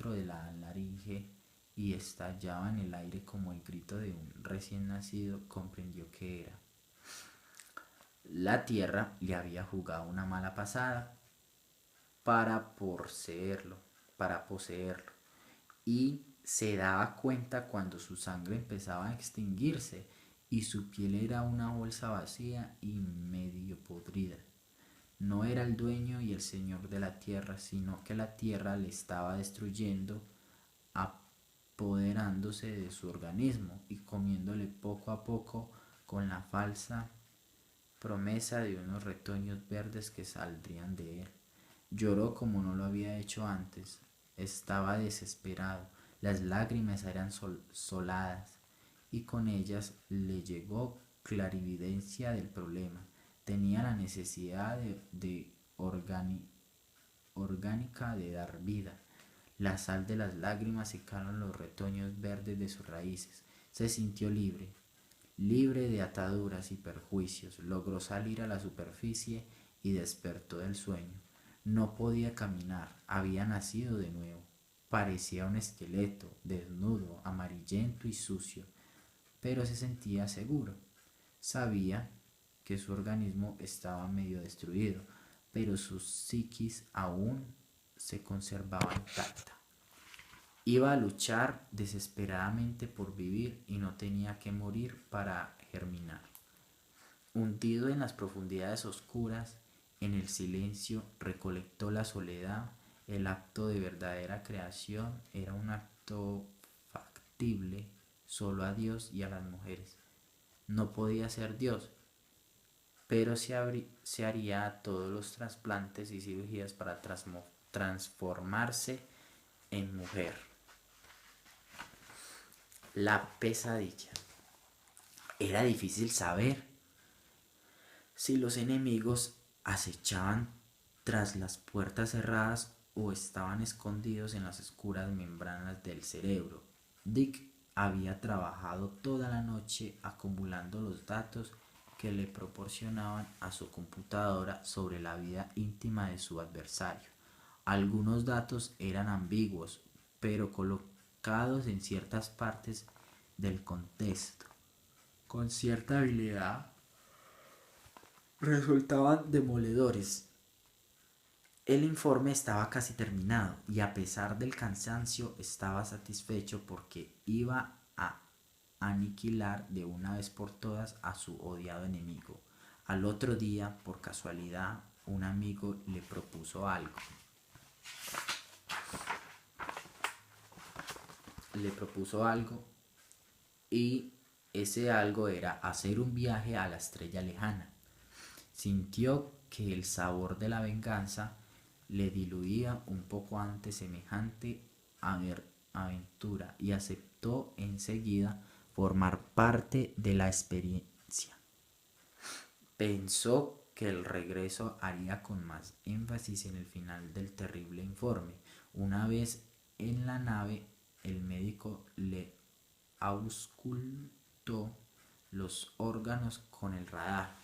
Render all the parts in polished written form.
dentro de la laringe y estallaba en el aire como el grito de un recién nacido, comprendió que era. La tierra le había jugado una mala pasada para poseerlo, para poseerlo, y se daba cuenta cuando su sangre empezaba a extinguirse y su piel era una bolsa vacía y medio podrida. No era el dueño y el señor de la tierra, sino que la tierra le estaba destruyendo, apoderándose de su organismo y comiéndole poco a poco con la falsa promesa de unos retoños verdes que saldrían de él. Lloró como no lo había hecho antes. Estaba desesperado. Las lágrimas eran soladas y con ellas le llegó clarividencia del problema. Tenía la necesidad de orgánica de dar vida. La sal de las lágrimas secaron los retoños verdes de sus raíces. Se sintió libre, libre de ataduras y perjuicios. Logró salir a la superficie y despertó del sueño. No podía caminar, había nacido de nuevo. Parecía un esqueleto, desnudo, amarillento y sucio, pero se sentía seguro. Sabía que su organismo estaba medio destruido, pero su psiquis aún se conservaba intacta. Iba a luchar desesperadamente por vivir y no tenía que morir para germinar. Hundido en las profundidades oscuras, en el silencio, recolectó la soledad. El acto de verdadera creación era un acto factible solo a Dios y a las mujeres. No podía ser Dios, pero se haría todos los trasplantes y cirugías para transformarse en mujer. La pesadilla. Era difícil saber si los enemigos acechaban tras las puertas cerradas o estaban escondidos en las oscuras membranas del cerebro. Dick había trabajado toda la noche acumulando los datos que le proporcionaban a su computadora sobre la vida íntima de su adversario. Algunos datos eran ambiguos, pero colocados en ciertas partes del contexto, con cierta habilidad, resultaban demoledores. El informe estaba casi terminado y a pesar del cansancio estaba satisfecho porque iba a aniquilar de una vez por todas a su odiado enemigo. Al otro día, por casualidad, un amigo le propuso algo y ese algo era hacer un viaje a la estrella lejana. Sintió que el sabor de la venganza le diluía un poco ante semejante aventura y aceptó enseguida formar parte de la experiencia. Pensó que el regreso haría con más énfasis en el final del terrible informe. Una vez en la nave, el médico le auscultó los órganos con el radar.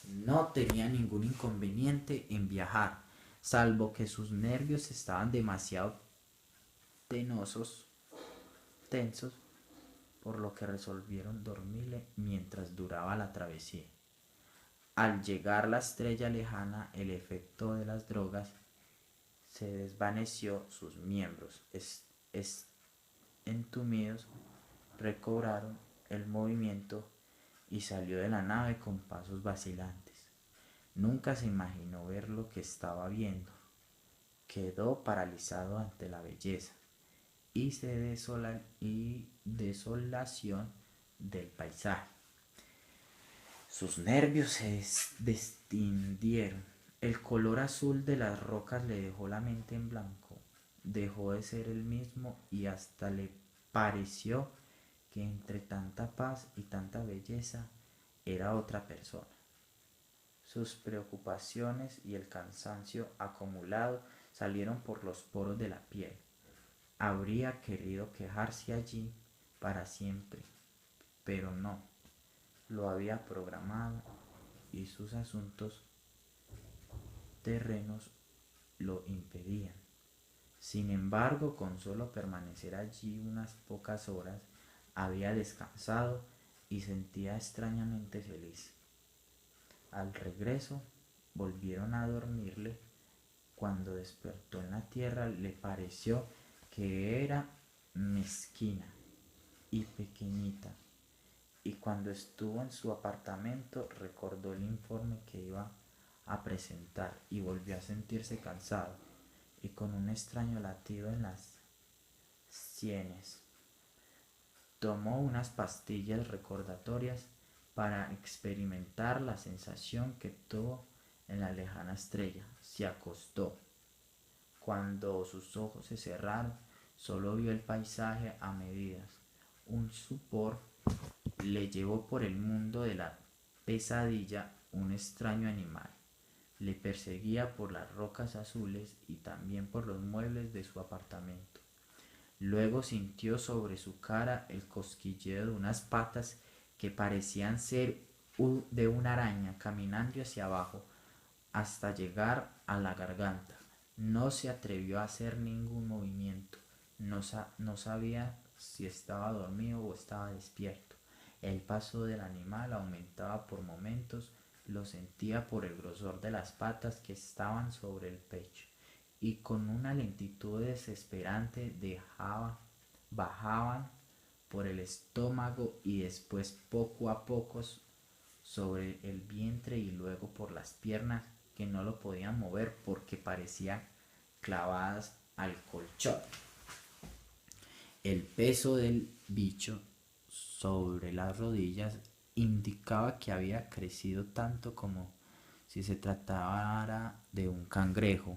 No tenía ningún inconveniente en viajar, salvo que sus nervios estaban demasiado tenosos, tensos, por lo que resolvieron dormirle mientras duraba la travesía. Al llegar a la estrella lejana, el efecto de las drogas se desvaneció, sus miembros entumidos recobraron el movimiento y salió de la nave con pasos vacilantes. Nunca se imaginó ver lo que estaba viendo. Quedó paralizado ante la belleza y desolación del paisaje. Sus nervios se distendieron. El color azul de las rocas le dejó la mente en blanco. Dejó de ser el mismo y hasta le pareció que entre tanta paz y tanta belleza era otra persona. Sus preocupaciones y el cansancio acumulado salieron por los poros de la piel. Habría querido quejarse allí para siempre, pero no. Lo había programado y sus asuntos terrenos lo impedían. Sin embargo, con solo permanecer allí unas pocas horas, había descansado y sentía extrañamente feliz. Al regreso, volvieron a dormirle. Cuando despertó en la tierra, le pareció que era mezquina y pequeñita, y cuando estuvo en su apartamento recordó el informe que iba a presentar y volvió a sentirse cansado y con un extraño latido en las sienes. Tomó unas pastillas recordatorias para experimentar la sensación que tuvo en la lejana estrella. Se acostó. Cuando sus ojos se cerraron, solo vio el paisaje a medias. Un sopor le llevó por el mundo de la pesadilla un extraño animal. Le perseguía por las rocas azules y también por los muebles de su apartamento. Luego sintió sobre su cara el cosquilleo de unas patas que parecían ser de una araña caminando hacia abajo hasta llegar a la garganta. No se atrevió a hacer ningún movimiento. No sabía si estaba dormido o estaba despierto. El paso del animal aumentaba por momentos, lo sentía por el grosor de las patas que estaban sobre el pecho, y con una lentitud desesperante bajaban por el estómago y después poco a poco sobre el vientre y luego por las piernas, que no lo podían mover porque parecían clavadas al colchón. El peso del bicho sobre las rodillas indicaba que había crecido tanto como si se tratara de un cangrejo,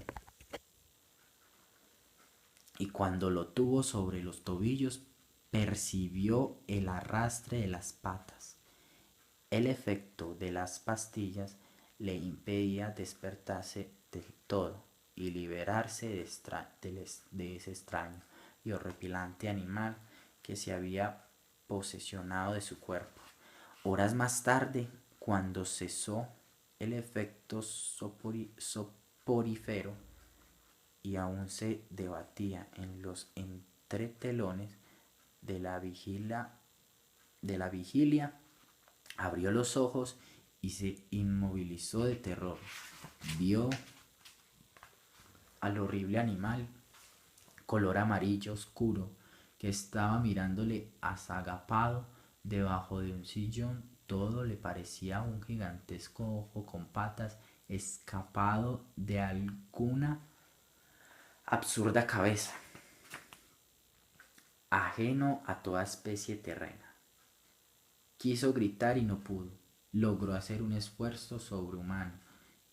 y cuando lo tuvo sobre los tobillos percibió el arrastre de las patas. El efecto de las pastillas le impedía despertarse del todo y liberarse de ese extraño y horripilante animal que se había posesionado de su cuerpo. Horas más tarde, cuando cesó el efecto soporífero y aún se debatía en los entretelones de la vigilia, abrió los ojos y se inmovilizó de terror. Vio al horrible animal, color amarillo oscuro, que estaba mirándole azagapado debajo de un sillón. Todo le parecía un gigantesco ojo con patas escapado de alguna absurda cabeza, ajeno a toda especie terrena. Quiso gritar y no pudo. Logró hacer un esfuerzo sobrehumano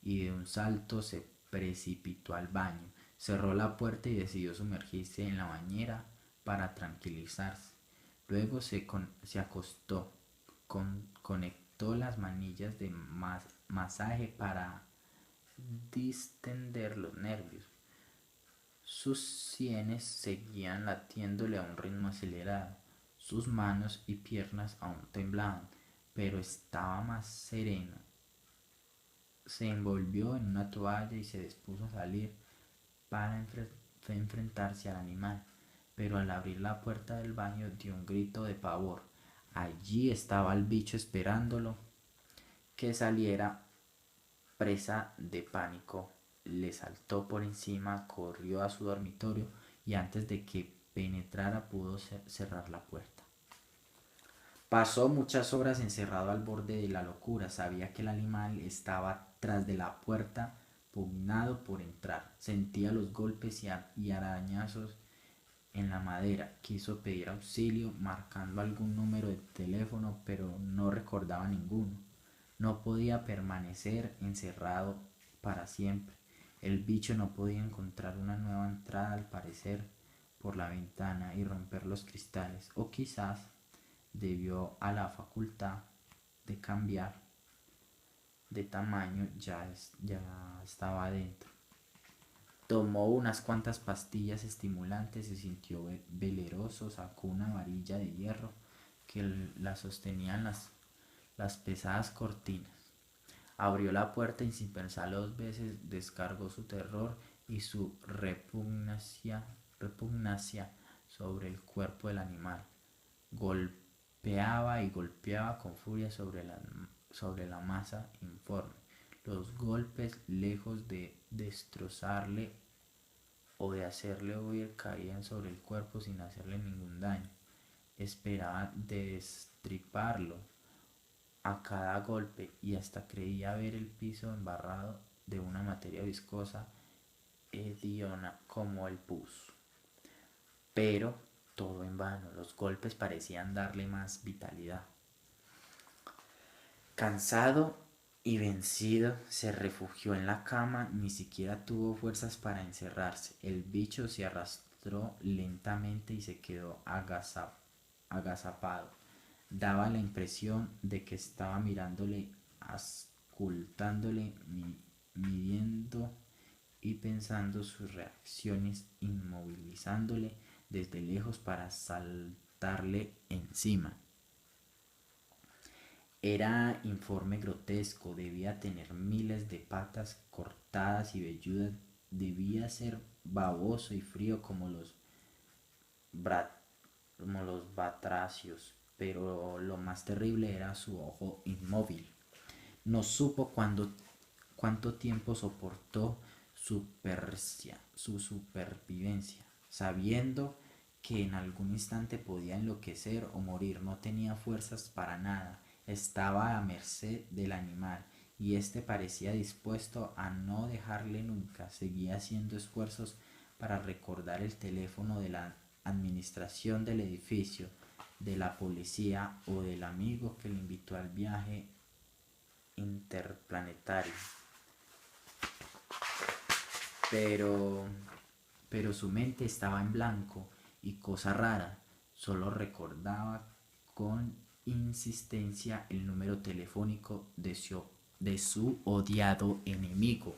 y de un salto se precipitó al baño. Cerró la puerta y decidió sumergirse en la bañera para tranquilizarse. Luego se acostó, conectó las manillas de masaje para distender los nervios. Sus sienes seguían latiéndole a un ritmo acelerado. Sus manos y piernas aún temblaban, pero estaba más sereno. Se envolvió en una toalla y se dispuso a salir para enfrentarse al animal, pero al abrir la puerta del baño dio un grito de pavor. Allí estaba el bicho esperándolo que saliera. Presa de pánico, le saltó por encima, corrió a su dormitorio y antes de que penetrara pudo cerrar la puerta. Pasó muchas horas encerrado al borde de la locura. Sabía que el animal estaba tras de la puerta, pugnado por entrar. Sentía los golpes y arañazos en la madera. Quiso pedir auxilio marcando algún número de teléfono, pero no recordaba ninguno. No podía permanecer encerrado para siempre. El bicho no podía encontrar una nueva entrada al parecer por la ventana y romper los cristales, o quizás debido a la facultad de cambiar de tamaño ya estaba adentro. Tomó unas cuantas pastillas estimulantes, se sintió veleroso, sacó una varilla de hierro que la sostenían las pesadas cortinas. Abrió la puerta y sin pensarlo dos veces descargó su terror y su repugnancia sobre el cuerpo del animal. Golpeaba y golpeaba con furia sobre la masa informe. Los golpes, lejos de destrozarle o de hacerle huir, caían sobre el cuerpo sin hacerle ningún daño. Esperaba destriparlo a cada golpe y hasta creía ver el piso embarrado de una materia viscosa hedionda como el pus. Pero todo en vano, los golpes parecían darle más vitalidad. Cansado y vencido, se refugió en la cama, ni siquiera tuvo fuerzas para encerrarse. El bicho se arrastró lentamente y se quedó agazapado. Daba la impresión de que estaba mirándole, auscultándole, midiendo y pensando sus reacciones, inmovilizándole desde lejos para saltarle encima. Era informe, grotesco, debía tener miles de patas cortadas y velludas, debía ser baboso y frío como los batracios, pero lo más terrible era su ojo inmóvil. No supo cuánto tiempo soportó su supervivencia, sabiendo que en algún instante podía enloquecer o morir. No tenía fuerzas para nada, estaba a merced del animal y éste parecía dispuesto a no dejarle nunca. Seguía haciendo esfuerzos para recordar el teléfono de la administración del edificio, de la policía o del amigo que le invitó al viaje interplanetario. Pero, pero su mente estaba en blanco y, cosa rara, solo recordaba con insistencia el número telefónico de su odiado enemigo.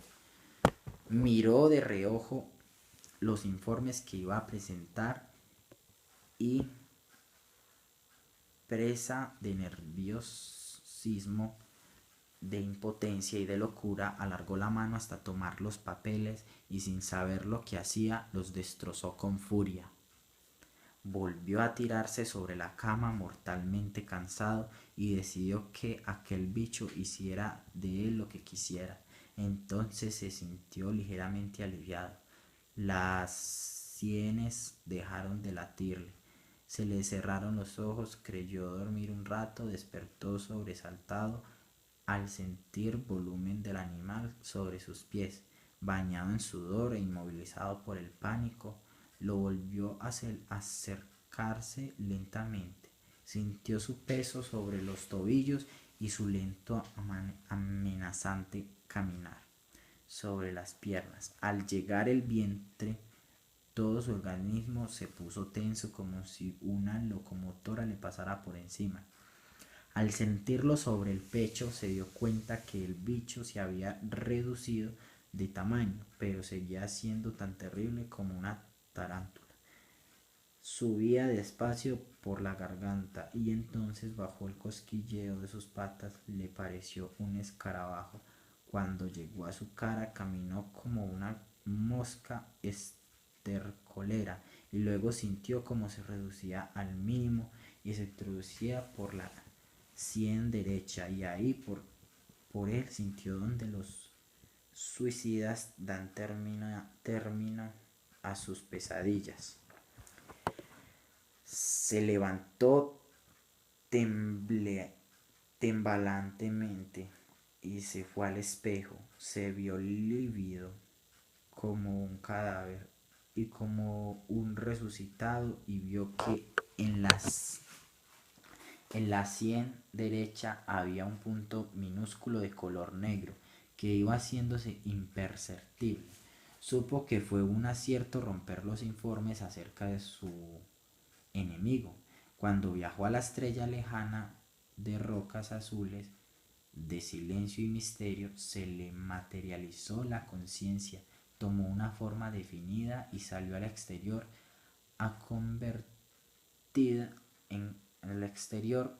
Miró de reojo los informes que iba a presentar y, presa de nerviosismo, de impotencia y de locura, alargó la mano hasta tomar los papeles y, sin saber lo que hacía, los destrozó con furia. Volvió a tirarse sobre la cama mortalmente cansado y decidió que aquel bicho hiciera de él lo que quisiera. Entonces se sintió ligeramente aliviado. Las sienes dejaron de latirle. Se le cerraron los ojos, creyó dormir un rato, despertó sobresaltado al sentir volumen del animal sobre sus pies. Bañado en sudor e inmovilizado por el pánico, lo volvió a acercarse lentamente. Sintió su peso sobre los tobillos y su lento, amenazante caminar sobre las piernas. Al llegar el vientre, todo su organismo se puso tenso, como si una locomotora le pasara por encima. Al sentirlo sobre el pecho, se dio cuenta que el bicho se había reducido de tamaño, pero seguía siendo tan terrible como una tarántula. Subía despacio por la garganta y entonces, bajo el cosquilleo de sus patas, le pareció un escarabajo. Cuando llegó a su cara, caminó como una mosca estercolera y luego sintió cómo se reducía al mínimo y se introducía por la sien derecha, y ahí por él sintió donde los suicidas dan término a sus pesadillas. Se levantó temblantemente y se fue al espejo. Se vio lívido como un cadáver y como un resucitado, y vio que en la sien derecha había un punto minúsculo de color negro que iba haciéndose imperceptible. Supo que fue un acierto romper los informes acerca de su enemigo. Cuando viajó a la estrella lejana de rocas azules, de silencio y misterio, se le materializó la conciencia, tomó una forma definida y salió al exterior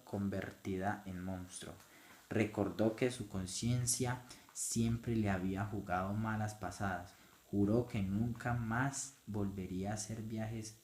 convertida en monstruo. Recordó que su conciencia siempre le había jugado malas pasadas. Juró que nunca más volvería a hacer viajes